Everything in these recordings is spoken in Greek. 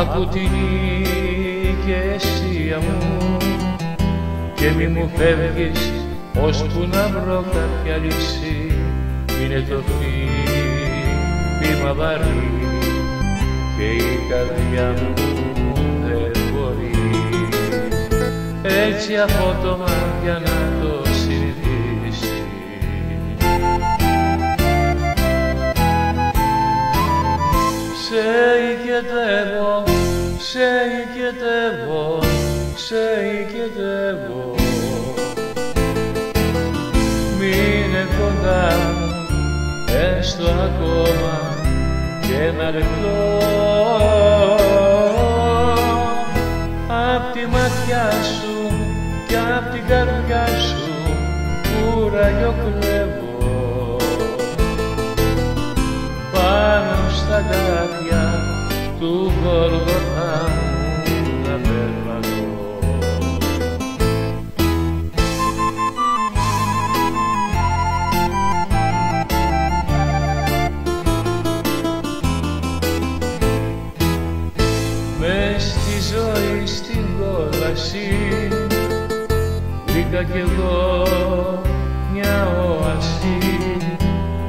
άκου την ηγεσία μου και μη μου φεύγεις ώσπου να βρω κάποια λύση. Είναι το χτύπημα βαρύ και η καρδιά μου δεν μπορεί έτσι απότομα για να το συνηθίσει. Σε οικετεύω, σε οικετεύω, σε οικετεύω. Μείνε κοντά μου, έστω ακόμα και ένα λεπτό. Απ' τη ματιά σου κι απ' την καρδιά σου κουράγιο κλέβω. Πάνω στα κάρια του Γολγοθά μου να περπατώ. Μες στη ζωή στην κόλαση βρήκα κι εγώ μια οάση.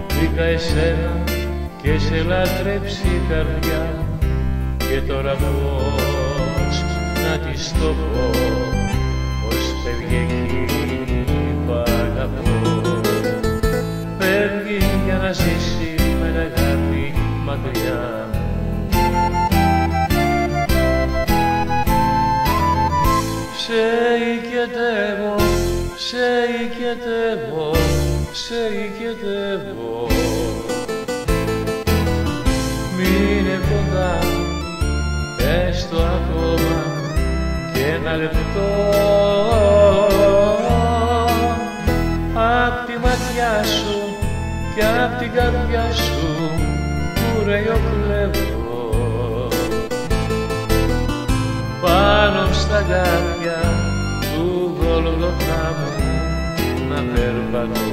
Βρήκα εσένα και σε λάτρεψε η καρδιά και τώρα πώς να της το πω, πως φεύγει εκεί που αγαπώ. Φεύγει για να ζήσει με αγάπη μακριά μου. Σε οικετεύω, σε οικετεύω, σε οικετεύω. Μείνε κοντά, έστω ακόμα και ένα λεπτό. Απ' τη ματιά σου και απ' την καρδιά σου κουράγιο κλέβω. Πάνω στα κάρια του Γολγοθά μου να περπατώ.